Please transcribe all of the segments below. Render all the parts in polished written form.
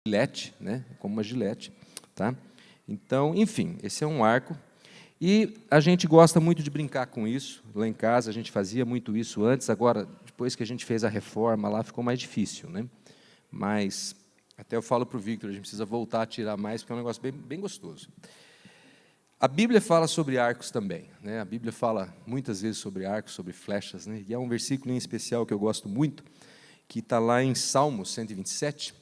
gilete, né? Como uma gilete, tá? Então, enfim, esse é um arco. E a gente gosta muito de brincar com isso. Lá em casa a gente fazia muito isso antes, agora, depois que a gente fez a reforma, lá ficou mais difícil, né? Mas, até eu falo para o Victor, a gente precisa voltar a tirar mais, porque é um negócio bem gostoso. A Bíblia fala sobre arcos também, né? A Bíblia fala muitas vezes sobre arcos, sobre flechas, né? E há um versículo em especial que eu gosto muito, que está lá em Salmos 127,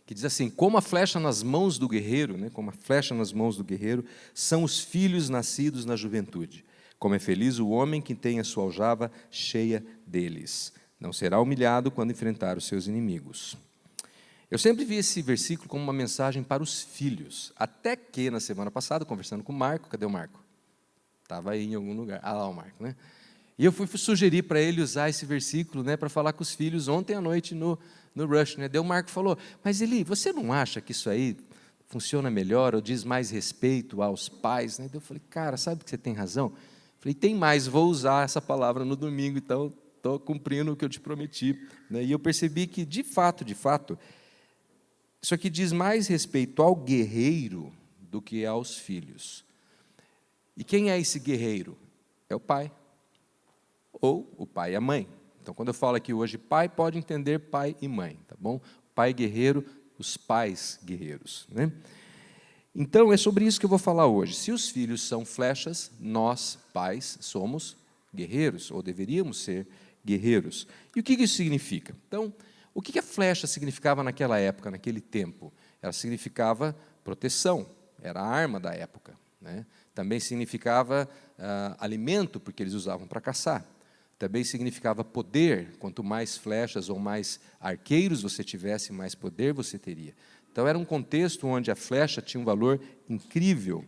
que diz assim: como a flecha nas mãos do guerreiro, né? Como a flecha nas mãos do guerreiro, são os filhos nascidos na juventude. Como é feliz o homem que tem a sua aljava cheia deles. Não será humilhado quando enfrentar os seus inimigos. Eu sempre vi esse versículo como uma mensagem para os filhos, até que, na semana passada, conversando com o Marco, cadê o Marco? Estava aí em algum lugar. Ah, lá o Marco, né? E eu fui sugerir para ele usar esse versículo, né, para falar com os filhos ontem à noite no Rush, né? Daí o Marco falou: mas Eli, você não acha que isso aí funciona melhor ou diz mais respeito aos pais, né? Daí eu falei: cara, sabe que você tem razão? Falei: tem mais, vou usar essa palavra no domingo, então estou cumprindo o que eu te prometi, né? E eu percebi que, de fato, isso aqui diz mais respeito ao guerreiro do que aos filhos. E quem é esse guerreiro? É o pai. Ou o pai e a mãe. Então, quando eu falo aqui hoje pai, pode entender pai e mãe, tá bom? Pai guerreiro, os pais guerreiros, né? Então, é sobre isso que eu vou falar hoje. Se os filhos são flechas, nós, pais, somos guerreiros, ou deveríamos ser guerreiros. E o que isso significa? Então, o que a flecha significava naquela época, naquele tempo? Ela significava proteção, era a arma da época, né? Também significava alimento, porque eles usavam para caçar. Também significava poder, quanto mais flechas ou mais arqueiros você tivesse, mais poder você teria. Então, era um contexto onde a flecha tinha um valor incrível.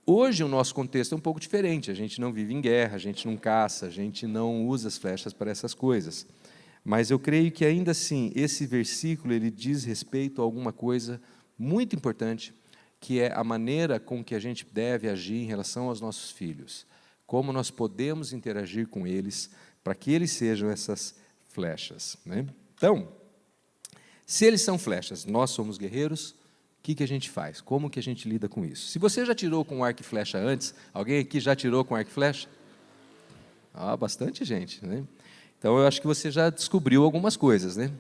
Hoje, o nosso contexto é um pouco diferente, a gente não vive em guerra, a gente não caça, a gente não usa as flechas para essas coisas. Mas eu creio que, ainda assim, esse versículo ele diz respeito a alguma coisa muito importante, que é a maneira com que a gente deve agir em relação aos nossos filhos, como nós podemos interagir com eles para que eles sejam essas flechas, né? Então, se eles são flechas, nós somos guerreiros, o que a gente faz? Como que a gente lida com isso? Se você já tirou com arco e flecha antes, alguém aqui já tirou com arco e flecha? Ah, bastante gente, né? Então, eu acho que você já descobriu algumas coisas, né?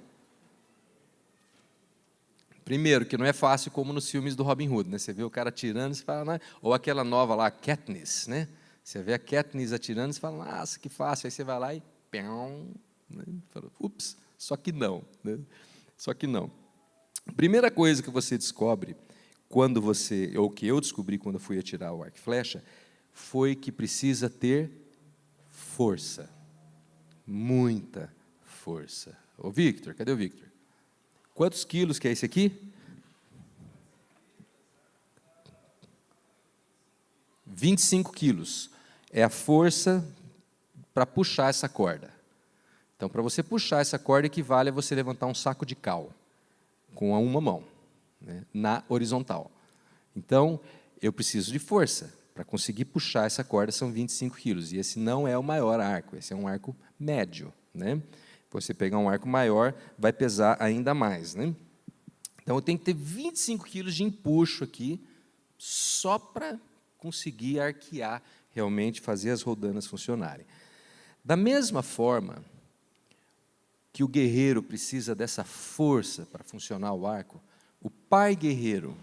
Primeiro, que não é fácil como nos filmes do Robin Hood, né? Você vê o cara atirando, você fala, né? Ou aquela nova lá, Katniss, né? Você vê a Katniss atirando, você fala, nossa, que fácil. Aí você vai lá e, né? Fala, ups, só que não, né? Só que não. A primeira coisa que você descobre quando você, ou que eu descobri quando eu fui atirar o arco e flecha, foi que precisa ter força. Muita força. Ô, Victor, cadê o Victor? Quantos quilos que é esse aqui? 25 quilos. É a força para puxar essa corda. Então, para você puxar essa corda, equivale a você levantar um saco de cal com uma mão, né, na horizontal. Então, eu preciso de força. Para conseguir puxar essa corda, são 25 quilos. E esse não é o maior arco, esse é um arco médio, né? Você pegar um arco maior, vai pesar ainda mais, né? Então, eu tenho que ter 25 quilos de empuxo aqui, só para conseguir arquear, realmente fazer as rodanas funcionarem. Da mesma forma que o guerreiro precisa dessa força para funcionar o arco, o pai guerreiro,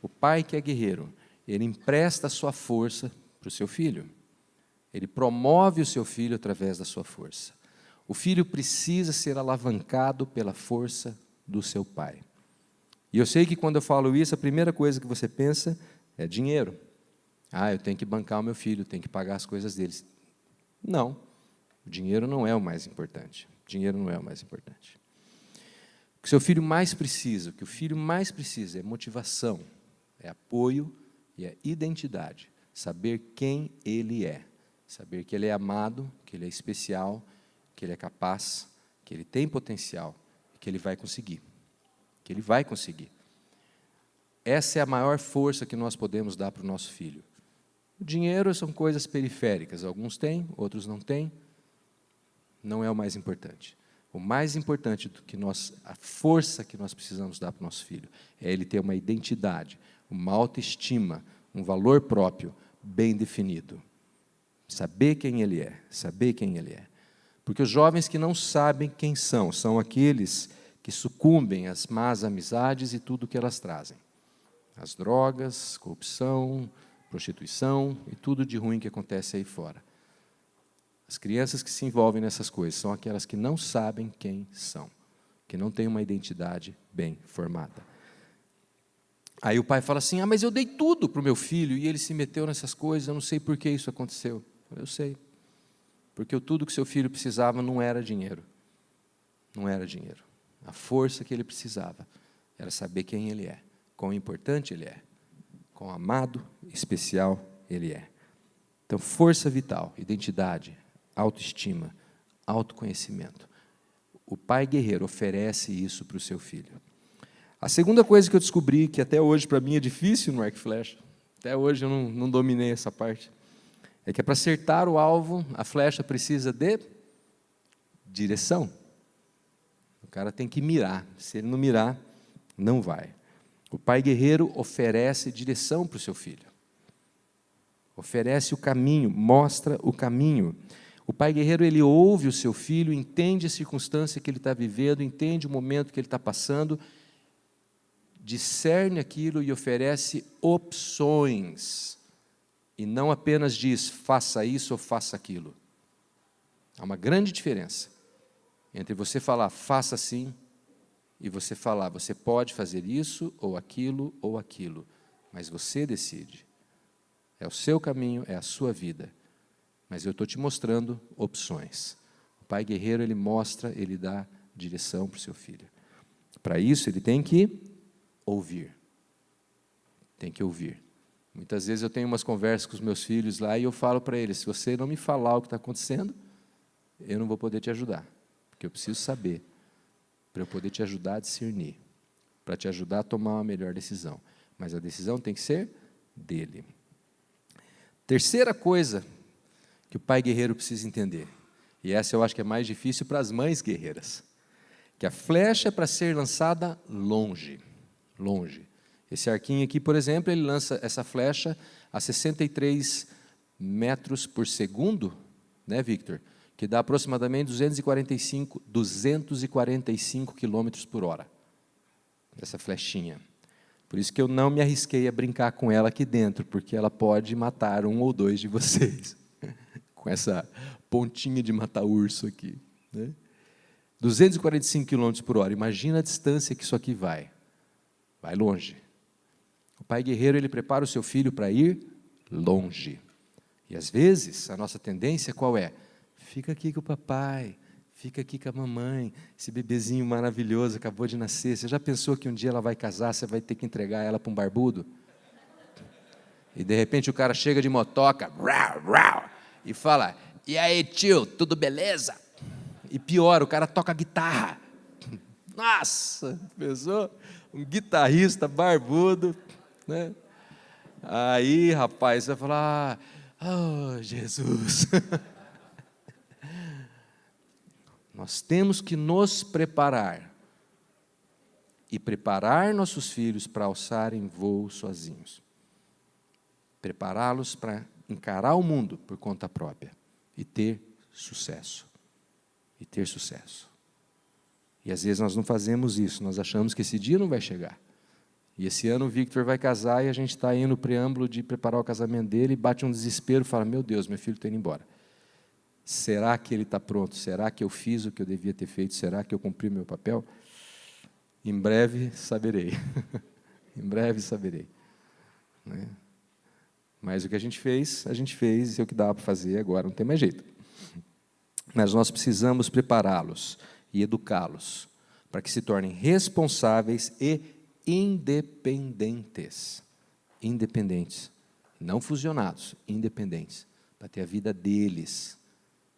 o pai que é guerreiro, ele empresta a sua força para o seu filho. Ele promove o seu filho através da sua força. O filho precisa ser alavancado pela força do seu pai. E eu sei que quando eu falo isso, a primeira coisa que você pensa é dinheiro. Ah, eu tenho que bancar o meu filho, tenho que pagar as coisas deles. Não, o dinheiro não é o mais importante. O dinheiro não é o mais importante. O que o seu filho mais precisa, o que o filho mais precisa é motivação, é apoio e é identidade. Saber quem ele é. Saber que ele é amado, que ele é especial, que ele é capaz, que ele tem potencial, que ele vai conseguir. Que ele vai conseguir. Essa é a maior força que nós podemos dar para o nosso filho. O dinheiro são coisas periféricas, alguns têm, outros não têm, não é o mais importante. O mais importante do que a força que nós precisamos dar para o nosso filho é ele ter uma identidade, uma autoestima, um valor próprio bem definido. Saber quem ele é, saber quem ele é. Porque os jovens que não sabem quem são aqueles que sucumbem às más amizades e tudo o que elas trazem. As drogas, corrupção, prostituição e tudo de ruim que acontece aí fora. As crianças que se envolvem nessas coisas são aquelas que não sabem quem são, que não têm uma identidade bem formada. Aí o pai fala assim, mas eu dei tudo para o meu filho e ele se meteu nessas coisas, eu não sei por que isso aconteceu. Eu sei, porque tudo que seu filho precisava não era dinheiro. Não era dinheiro. A força que ele precisava era saber quem ele é, quão importante ele é, quão amado, especial ele é. Então, força vital, identidade, autoestima, autoconhecimento. O pai guerreiro oferece isso para o seu filho. A segunda coisa que eu descobri, que até hoje para mim é difícil no arco e flecha, até hoje eu não dominei essa parte, é que para acertar o alvo, a flecha precisa de direção. O cara tem que mirar. Se ele não mirar, não vai. O pai guerreiro oferece direção para o seu filho. Oferece o caminho, mostra o caminho. O pai guerreiro, ele ouve o seu filho, entende a circunstância que ele está vivendo, entende o momento que ele está passando, discerne aquilo e oferece opções. E não apenas diz, faça isso ou faça aquilo. Há uma grande diferença entre você falar, faça assim, e você falar, você pode fazer isso, ou aquilo, mas você decide. É o seu caminho, é a sua vida. Mas eu estou te mostrando opções. O pai guerreiro, ele mostra, ele dá direção para o seu filho. Para isso, ele tem que ouvir. Tem que ouvir. Muitas vezes eu tenho umas conversas com os meus filhos lá e eu falo para eles, se você não me falar o que está acontecendo, eu não vou poder te ajudar. Porque eu preciso saber, para eu poder te ajudar a discernir, para te ajudar a tomar uma melhor decisão. Mas a decisão tem que ser dele. Terceira coisa que o pai guerreiro precisa entender, e essa eu acho que é mais difícil para as mães guerreiras, que a flecha é para ser lançada longe. Longe. Esse arquinho aqui, por exemplo, ele lança essa flecha a 63 metros por segundo, né, Victor? Que dá aproximadamente 245 quilômetros por hora. Essa flechinha. Por isso que eu não me arrisquei a brincar com ela aqui dentro, porque ela pode matar um ou dois de vocês. Com essa pontinha de matar urso aqui. Né? 245 quilômetros por hora. Imagina a distância que isso aqui vai. Vai longe. O pai guerreiro, ele prepara o seu filho para ir longe. E às vezes, a nossa tendência qual é? Fica aqui com o papai, fica aqui com a mamãe, esse bebezinho maravilhoso acabou de nascer. Você já pensou que um dia ela vai casar, você vai ter que entregar ela para um barbudo? E de repente o cara chega de motoca, rau, rau, e fala, e aí tio, tudo beleza? E pior, o cara toca guitarra. Nossa, pensou? Um guitarrista barbudo, né? Aí, rapaz, você vai falar, oh, Jesus. Nós temos que nos preparar e preparar nossos filhos para alçarem voo sozinhos. Prepará-los para encarar o mundo por conta própria e ter sucesso. E ter sucesso. E às vezes nós não fazemos isso, nós achamos que esse dia não vai chegar. E esse ano o Victor vai casar e a gente está aí no preâmbulo de preparar o casamento dele e bate um desespero e fala, meu Deus, meu filho está indo embora. Será que ele está pronto? Será que eu fiz o que eu devia ter feito? Será que eu cumpri o meu papel? Em breve saberei. Em breve saberei. Né? Mas o que a gente fez e é o que dá para fazer agora, não tem mais jeito. Mas nós precisamos prepará-los e educá-los para que se tornem responsáveis e independentes. Independentes. Não fusionados, independentes. Para ter a vida deles.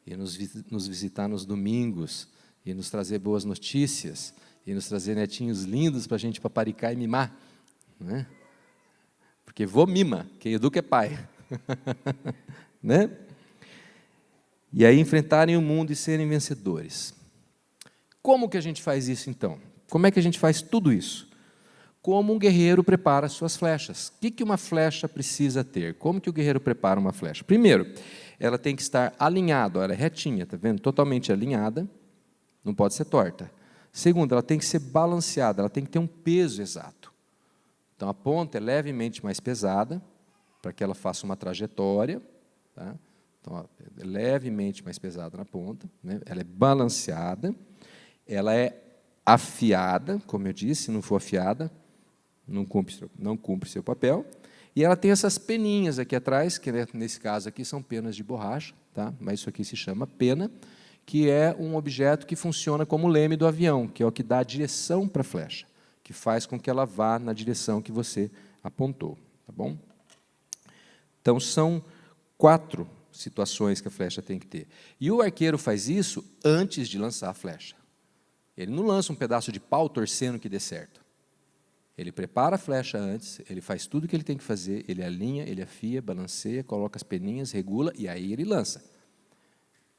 E nos visitar nos domingos. E nos trazer boas notícias. E nos trazer netinhos lindos para a gente paparicar e mimar. Né? Porque vô mima, quem educa é pai. Né? E aí enfrentarem o mundo e serem vencedores. Como que a gente faz isso, então? Como é que a gente faz tudo isso? Como um guerreiro prepara suas flechas. O que uma flecha precisa ter? Como que o guerreiro prepara uma flecha? Primeiro, ela tem que estar alinhada, ela é retinha, está vendo? Totalmente alinhada, não pode ser torta. Segundo, ela tem que ser balanceada, ela tem que ter um peso exato. Então, a ponta é levemente mais pesada, para que ela faça uma trajetória. Tá? Então, ó, é levemente mais pesada na ponta, né? Ela é balanceada, ela é afiada, como eu disse, se não for afiada, não cumpre seu papel. E ela tem essas peninhas aqui atrás, que nesse caso aqui são penas de borracha, tá? Mas isso aqui se chama pena, que é um objeto que funciona como leme do avião, que é o que dá a direção para a flecha, que faz com que ela vá na direção que você apontou. Tá bom? Então, são 4 situações que a flecha tem que ter. E o arqueiro faz isso antes de lançar a flecha. Ele não lança um pedaço de pau torcendo que dê certo. Ele prepara a flecha antes, ele faz tudo o que ele tem que fazer, ele alinha, ele afia, balanceia, coloca as peninhas, regula, e aí ele lança.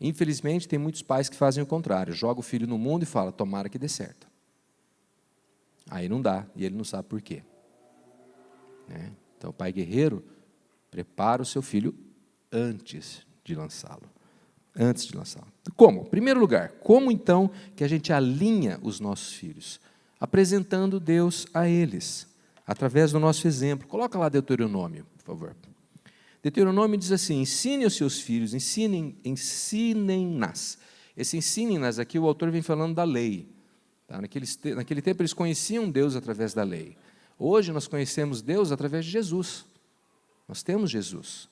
Infelizmente, tem muitos pais que fazem o contrário, joga o filho no mundo e fala, tomara que dê certo. Aí não dá, e ele não sabe por quê. Então, o pai guerreiro prepara o seu filho antes de lançá-lo. Antes de lançá-lo. Como? Em primeiro lugar, como então que a gente alinha os nossos filhos? Apresentando Deus a eles, através do nosso exemplo. Coloca lá Deuteronômio, por favor. Deuteronômio diz assim, ensine os seus filhos, ensinem-nas. Esse ensinem-nas aqui, o autor vem falando da lei. Tá? Naquele tempo, eles conheciam Deus através da lei. Hoje, nós conhecemos Deus através de Jesus. Nós temos Jesus.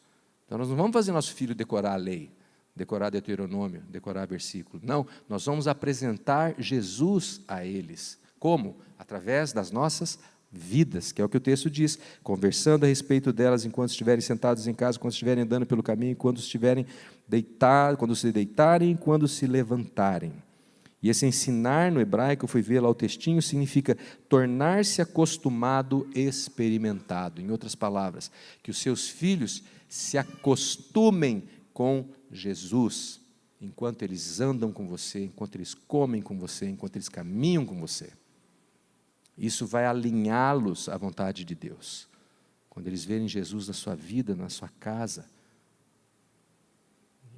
Então, nós não vamos fazer nosso filho decorar a lei, decorar Deuteronômio, decorar versículo. Não, nós vamos apresentar Jesus a eles. Como? Através das nossas vidas, que é o que o texto diz, conversando a respeito delas enquanto estiverem sentados em casa, quando estiverem andando pelo caminho, quando se deitarem, quando se levantarem. E esse ensinar no hebraico, eu fui ver lá o textinho, significa tornar-se acostumado, experimentado. Em outras palavras, que os seus filhos se acostumem com Jesus, enquanto eles andam com você, enquanto eles comem com você, enquanto eles caminham com você. Isso vai alinhá-los à vontade de Deus. Quando eles verem Jesus na sua vida, na sua casa,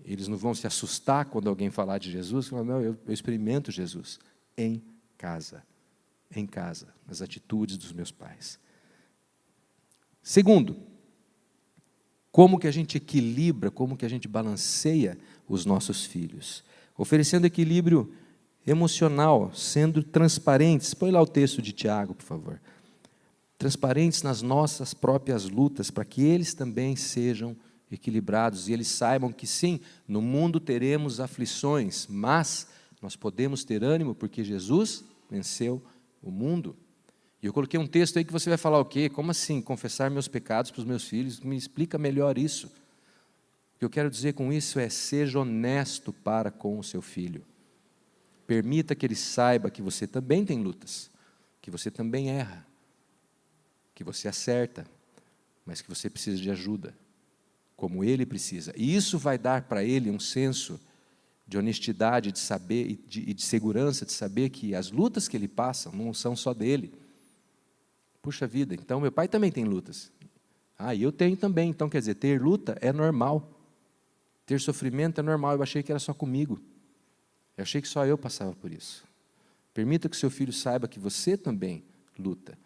eles não vão se assustar quando alguém falar de Jesus, falar, não, eu experimento Jesus em casa, nas atitudes dos meus pais. Segundo, como que a gente equilibra, como que a gente balanceia os nossos filhos? Oferecendo equilíbrio emocional, sendo transparentes. Põe lá o texto de Tiago, por favor. Transparentes nas nossas próprias lutas, para que eles também sejam equilibrados e eles saibam que sim, no mundo teremos aflições, mas nós podemos ter ânimo porque Jesus venceu o mundo. E eu coloquei um texto aí que você vai falar o quê? Como assim, confessar meus pecados para os meus filhos? Me explica melhor isso. O que eu quero dizer com isso é, seja honesto para com o seu filho. Permita que ele saiba que você também tem lutas, que você também erra, que você acerta, mas que você precisa de ajuda, como ele precisa. E isso vai dar para ele um senso de honestidade, de saber e de segurança, de saber que as lutas que ele passa não são só dele. Puxa vida, então meu pai também tem lutas. Ah, e eu tenho também. Então, quer dizer, ter luta é normal. Ter sofrimento é normal. Eu achei que era só comigo. Eu achei que só eu passava por isso. Permita que seu filho saiba que você também luta.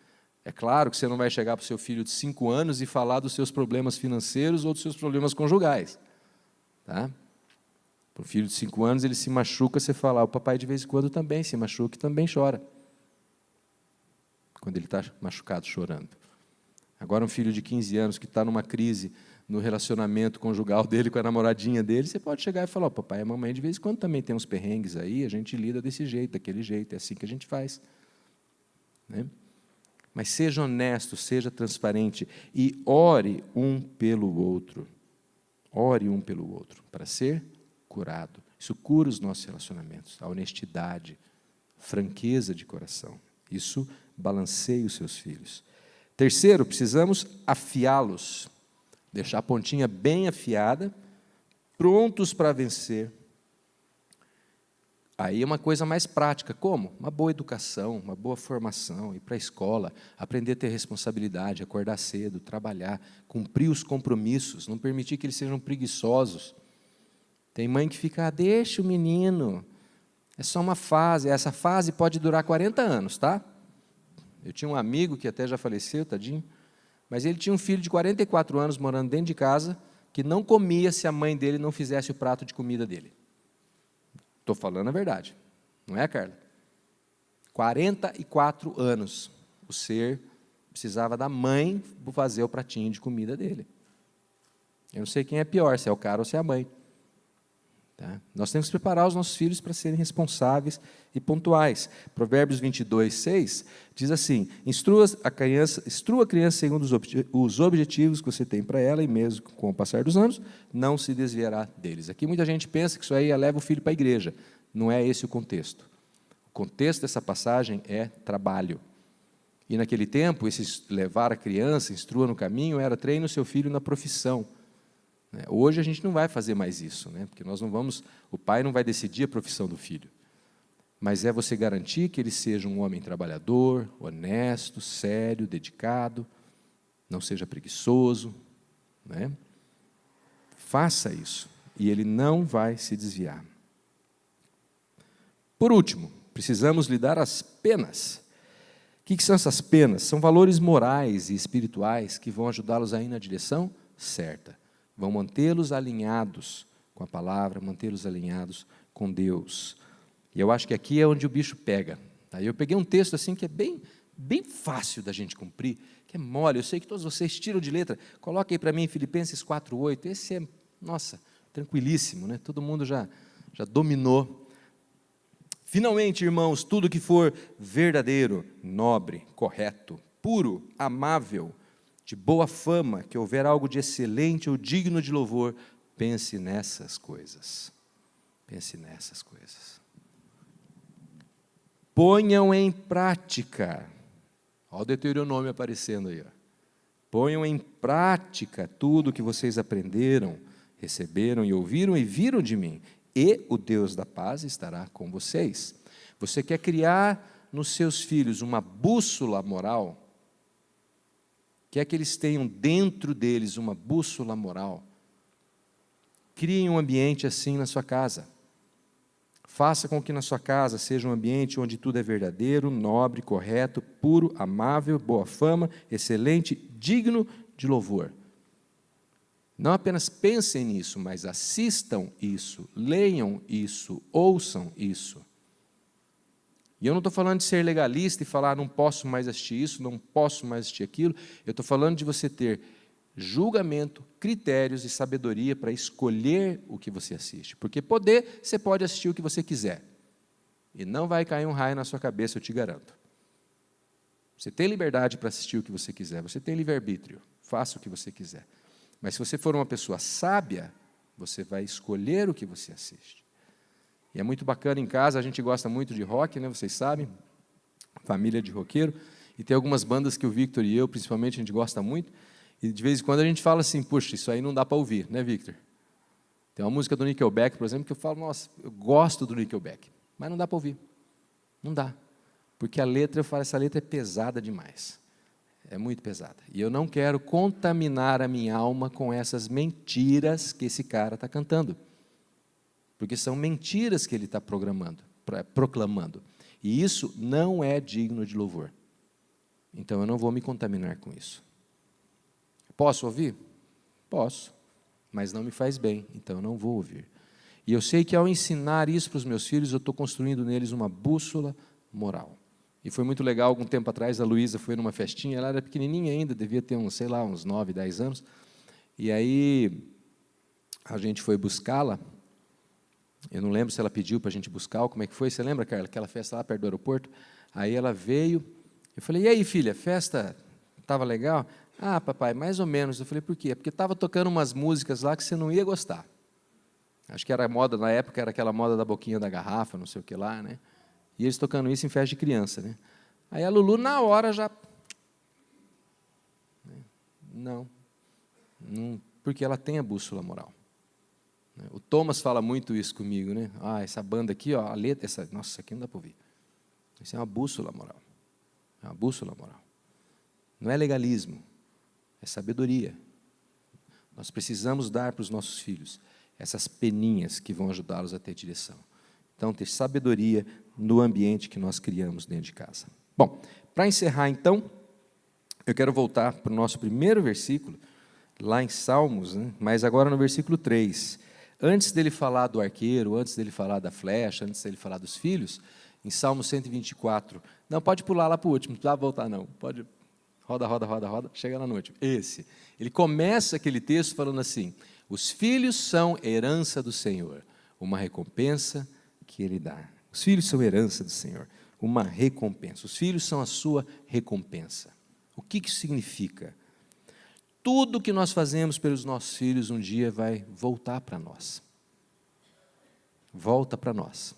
É claro que você não vai chegar para o seu filho de 5 anos e falar dos seus problemas financeiros ou dos seus problemas conjugais. Tá? Para o filho de 5 anos, ele se machuca, você fala, o papai de vez em quando também se machuca e também chora. Quando ele está machucado, chorando. Agora, um filho de 15 anos que está numa crise no relacionamento conjugal dele com a namoradinha dele, você pode chegar e falar, papai e a mamãe de vez em quando também tem uns perrengues aí, a gente lida desse jeito, daquele jeito, é assim que a gente faz. Né? Mas seja honesto, seja transparente e ore um pelo outro. Ore um pelo outro para ser curado. Isso cura os nossos relacionamentos, a honestidade, franqueza de coração. Isso balanceia os seus filhos. Terceiro, precisamos afiá-los, deixar a pontinha bem afiada, prontos para vencer. Aí é uma coisa mais prática. Como? Uma boa educação, uma boa formação, ir para a escola, aprender a ter responsabilidade, acordar cedo, trabalhar, cumprir os compromissos, não permitir que eles sejam preguiçosos. Tem mãe que fica, deixa o menino, é só uma fase, essa fase pode durar 40 anos, tá? Eu tinha um amigo que até já faleceu, tadinho, mas ele tinha um filho de 44 anos morando dentro de casa, que não comia se a mãe dele não fizesse o prato de comida dele. Estou falando a verdade, não é, Carla? 44 anos, o ser precisava da mãe fazer o pratinho de comida dele. Eu não sei quem é pior, se é o cara ou se é a mãe. Tá? Nós temos que preparar os nossos filhos para serem responsáveis e pontuais. Provérbios 22:6 diz assim, instrua a criança segundo os objetivos que você tem para ela, e mesmo com o passar dos anos, não se desviará deles. Aqui muita gente pensa que isso aí leva o filho para a igreja. Não é esse o contexto. O contexto dessa passagem é trabalho. E naquele tempo, esse levar a criança, instrua no caminho, era treine o seu filho na profissão. Hoje a gente não vai fazer mais isso, porque nós não vamos, o pai não vai decidir a profissão do filho, mas é você garantir que ele seja um homem trabalhador, honesto, sério, dedicado, não seja preguiçoso, Faça isso, e ele não vai se desviar. Por último, precisamos lhe dar as penas. O que são essas penas? São valores morais e espirituais que vão ajudá-los a ir na direção certa. Vão mantê-los alinhados com a palavra, mantê-los alinhados com Deus. E eu acho que aqui é onde o bicho pega. Eu peguei um texto assim que é bem fácil da gente cumprir, que é mole. Eu sei que todos vocês tiram de letra. Coloque aí para mim Filipenses 4:8. Esse é, tranquilíssimo, Todo mundo já dominou. Finalmente, irmãos, tudo que for verdadeiro, nobre, correto, puro, amável, de boa fama, que houver algo de excelente ou digno de louvor, pense nessas coisas. Pense nessas coisas. Ponham em prática. Olha o Deuteronômio aparecendo aí. Ponham em prática tudo o que vocês aprenderam, receberam e ouviram e viram de mim, e o Deus da paz estará com vocês. Você quer criar nos seus filhos uma bússola moral? Quer que eles tenham dentro deles uma bússola moral? Crie um ambiente assim na sua casa. Faça com que na sua casa seja um ambiente onde tudo é verdadeiro, nobre, correto, puro, amável, boa fama, excelente, digno de louvor. Não apenas pensem nisso, mas assistam isso, leiam isso, ouçam isso. E eu não estou falando de ser legalista e falar, não posso mais assistir isso, não posso mais assistir aquilo. Eu estou falando de você ter julgamento, critérios e sabedoria para escolher o que você assiste. Porque poder, você pode assistir o que você quiser. E não vai cair um raio na sua cabeça, eu te garanto. Você tem liberdade para assistir o que você quiser, você tem livre-arbítrio, faça o que você quiser. Mas se você for uma pessoa sábia, você vai escolher o que você assiste. E é muito bacana em casa, a gente gosta muito de rock, vocês sabem, família de roqueiro, e tem algumas bandas que o Victor e eu, principalmente, a gente gosta muito, e de vez em quando a gente fala assim, puxa, isso aí não dá para ouvir, Victor? Tem uma música do Nickelback, por exemplo, que eu falo, nossa, eu gosto do Nickelback, mas não dá para ouvir, não dá, porque a letra, eu falo, essa letra é pesada demais, é muito pesada, e eu não quero contaminar a minha alma com essas mentiras que esse cara está cantando. Porque são mentiras que ele está proclamando. E isso não é digno de louvor. Então, eu não vou me contaminar com isso. Posso ouvir? Posso. Mas não me faz bem, então eu não vou ouvir. E eu sei que, ao ensinar isso para os meus filhos, eu estou construindo neles uma bússola moral. E foi muito legal, algum tempo atrás, a Luísa foi numa festinha, ela era pequenininha ainda, devia ter uns 9, 10 anos. E aí, a gente foi buscá-la. Eu não lembro se ela pediu para a gente buscar, ou como é que foi. Você lembra, Carla, aquela festa lá perto do aeroporto? Aí ela veio, eu falei, e aí, filha, festa estava legal? Ah, papai, mais ou menos. Eu falei, por quê? Porque estava tocando umas músicas lá que você não ia gostar. Acho que era a moda, na época, era aquela moda da boquinha da garrafa, não sei o que lá, E eles tocando isso em festa de criança, Aí a Lulu, na hora, já... Não, porque ela tem a bússola moral. O Thomas fala muito isso comigo, né? Essa banda aqui, ó, a letra, nossa, isso aqui não dá para ouvir. Isso é uma bússola moral. É uma bússola moral. Não é legalismo, é sabedoria. Nós precisamos dar para os nossos filhos essas peninhas que vão ajudá-los a ter direção. Então, ter sabedoria no ambiente que nós criamos dentro de casa. Bom, para encerrar, então, eu quero voltar para o nosso primeiro versículo, lá em Salmos, né? Mas agora no versículo 3. Antes dele falar do arqueiro, antes dele falar da flecha, antes dele falar dos filhos, em Salmo 124, não, pode pular lá para o último, não precisa voltar não, pode, roda, chega lá no último. Ele começa aquele texto falando assim, os filhos são herança do Senhor, uma recompensa que Ele dá. Os filhos são herança do Senhor, uma recompensa. Os filhos são a sua recompensa. O que isso significa? Tudo que nós fazemos pelos nossos filhos um dia vai voltar para nós. Volta para nós.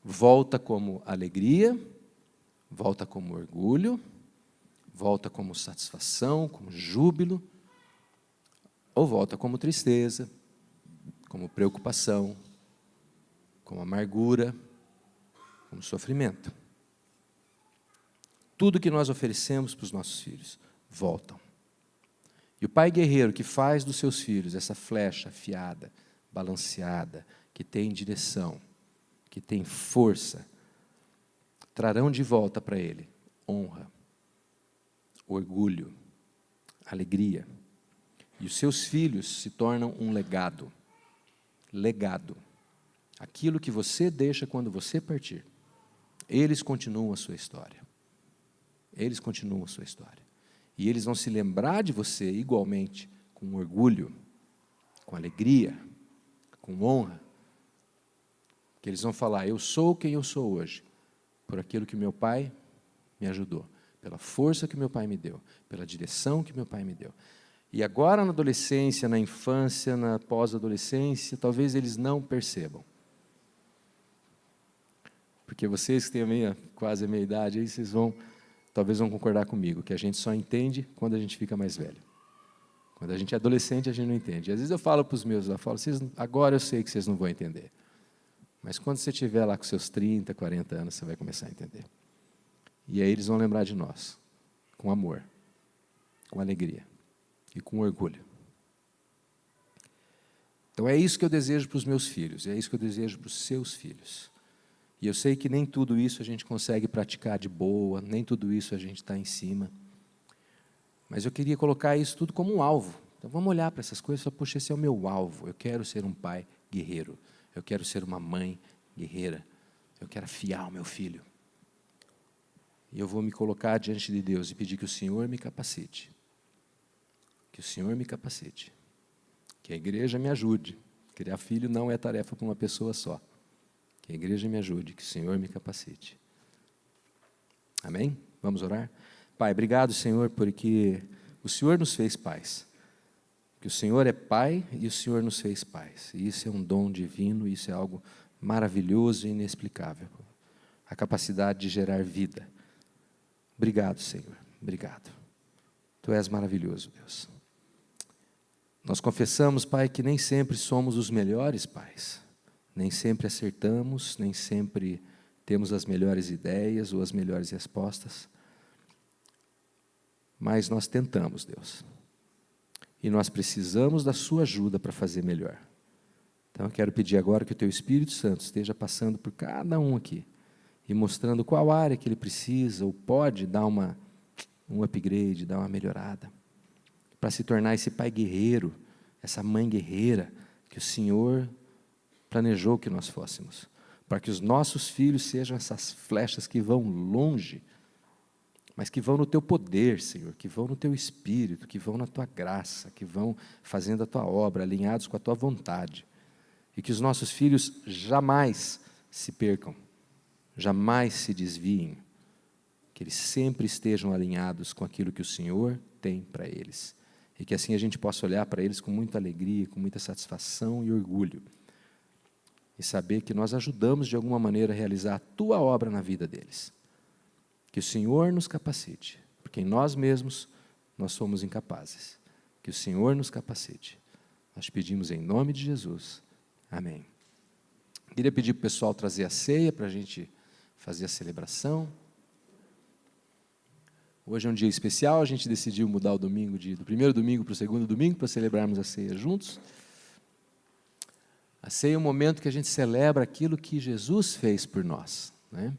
Volta como alegria, volta como orgulho, volta como satisfação, como júbilo, ou volta como tristeza, como preocupação, como amargura, como sofrimento. Tudo que nós oferecemos para os nossos filhos voltam. E o pai guerreiro que faz dos seus filhos essa flecha afiada, balanceada, que tem direção, que tem força, trarão de volta para ele honra, orgulho, alegria. E os seus filhos se tornam um legado. Legado. Aquilo que você deixa quando você partir. Eles continuam a sua história. Eles continuam a sua história. E eles vão se lembrar de você igualmente, com orgulho, com alegria, com honra. Que eles vão falar, eu sou quem eu sou hoje, por aquilo que meu pai me ajudou, pela força que meu pai me deu, pela direção que meu pai me deu. E agora na adolescência, na infância, na pós-adolescência, talvez eles não percebam. Porque vocês que têm quase a meia idade, aí vocês talvez vão concordar comigo, que a gente só entende quando a gente fica mais velho. Quando a gente é adolescente, a gente não entende. E às vezes eu falo para os meus, agora eu sei que vocês não vão entender. Mas quando você estiver lá com seus 30, 40 anos, você vai começar a entender. E aí eles vão lembrar de nós, com amor, com alegria e com orgulho. Então é isso que eu desejo para os meus filhos, é isso que eu desejo para os seus filhos. E eu sei que nem tudo isso a gente consegue praticar de boa, nem tudo isso a gente está em cima. Mas eu queria colocar isso tudo como um alvo. Então vamos olhar para essas coisas e falar, poxa, esse é o meu alvo. Eu quero ser um pai guerreiro. Eu quero ser uma mãe guerreira. Eu quero afiar o meu filho. E eu vou me colocar diante de Deus e pedir que o Senhor me capacite. Que o Senhor me capacite. Que a igreja me ajude. Criar filho não é tarefa para uma pessoa só. Que a igreja me ajude, que o Senhor me capacite. Amém? Vamos orar? Pai, obrigado, Senhor, porque o Senhor nos fez pais. Que o Senhor é Pai e o Senhor nos fez pais. E isso é um dom divino, isso é algo maravilhoso e inexplicável. A capacidade de gerar vida. Obrigado, Senhor. Obrigado. Tu és maravilhoso, Deus. Nós confessamos, Pai, que nem sempre somos os melhores pais. Nem sempre acertamos, nem sempre temos as melhores ideias ou as melhores respostas. Mas nós tentamos, Deus. E nós precisamos da sua ajuda para fazer melhor. Então eu quero pedir agora que o Teu Espírito Santo esteja passando por cada um aqui e mostrando qual área que ele precisa ou pode dar um upgrade, dar uma melhorada, para se tornar esse pai guerreiro, essa mãe guerreira que o Senhor planejou que nós fôssemos, para que os nossos filhos sejam essas flechas que vão longe, mas que vão no Teu poder, Senhor, que vão no Teu Espírito, que vão na Tua graça, que vão fazendo a Tua obra, alinhados com a Tua vontade, e que os nossos filhos jamais se percam, jamais se desviem, que eles sempre estejam alinhados com aquilo que o Senhor tem para eles, e que assim a gente possa olhar para eles com muita alegria, com muita satisfação e orgulho, e saber que nós ajudamos de alguma maneira a realizar a Tua obra na vida deles. Que o Senhor nos capacite, porque em nós mesmos nós somos incapazes. Que o Senhor nos capacite. Nós pedimos em nome de Jesus. Amém. Queria pedir para o pessoal trazer a ceia para a gente fazer a celebração. Hoje é um dia especial, a gente decidiu mudar o domingo do primeiro domingo para o segundo domingo para celebrarmos a ceia juntos. A ceia é um momento que a gente celebra aquilo que Jesus fez por nós, né?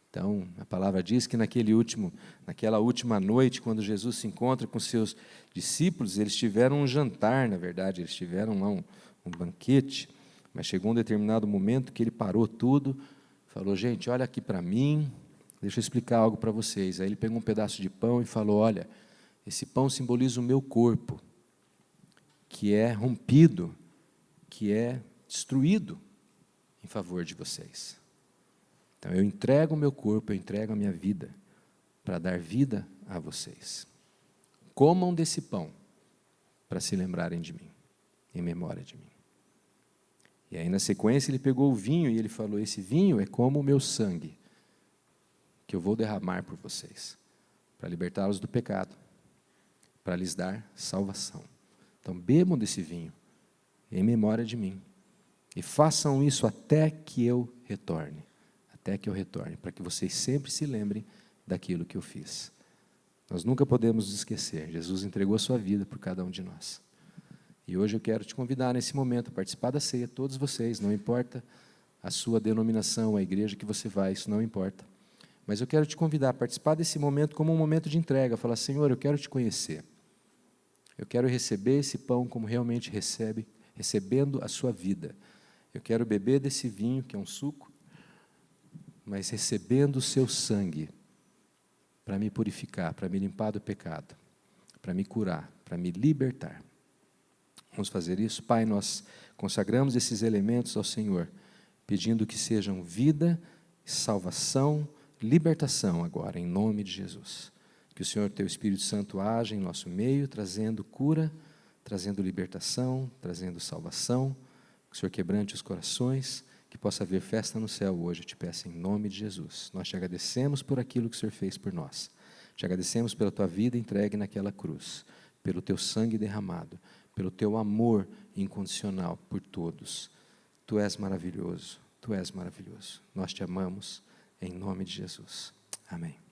Então, a palavra diz que naquela última noite, quando Jesus se encontra com seus discípulos, eles tiveram um jantar, na verdade, eles tiveram lá um banquete, mas chegou um determinado momento que ele parou tudo, falou, gente, olha aqui para mim, deixa eu explicar algo para vocês. Aí ele pegou um pedaço de pão e falou, olha, esse pão simboliza o meu corpo, que é rompido, que é destruído em favor de vocês. Então, eu entrego o meu corpo, eu entrego a minha vida para dar vida a vocês. Comam desse pão para se lembrarem de mim, em memória de mim. E aí, na sequência, ele pegou o vinho e ele falou, esse vinho é como o meu sangue, que eu vou derramar por vocês, para libertá-los do pecado, para lhes dar salvação. Então, bebam desse vinho, em memória de mim, e façam isso até que eu retorne. Até que eu retorne, para que vocês sempre se lembrem daquilo que eu fiz. Nós nunca podemos nos esquecer, Jesus entregou a sua vida por cada um de nós. E hoje eu quero te convidar nesse momento a participar da ceia, todos vocês, não importa a sua denominação, a igreja que você vai, isso não importa. Mas eu quero te convidar a participar desse momento como um momento de entrega, falar, Senhor, eu quero te conhecer. Eu quero receber esse pão como realmente recebendo a sua vida. Eu quero beber desse vinho, que é um suco, mas recebendo o seu sangue para me purificar, para me limpar do pecado, para me curar, para me libertar. Vamos fazer isso? Pai, nós consagramos esses elementos ao Senhor, pedindo que sejam vida, salvação, libertação agora, em nome de Jesus. Que o Senhor, teu Espírito Santo, haja em nosso meio, trazendo cura, trazendo libertação, trazendo salvação. Que o Senhor quebrante os corações, que possa haver festa no céu hoje, eu te peço em nome de Jesus. Nós te agradecemos por aquilo que o Senhor fez por nós. Te agradecemos pela tua vida entregue naquela cruz, pelo teu sangue derramado, pelo teu amor incondicional por todos. Tu és maravilhoso, tu és maravilhoso. Nós te amamos em nome de Jesus. Amém.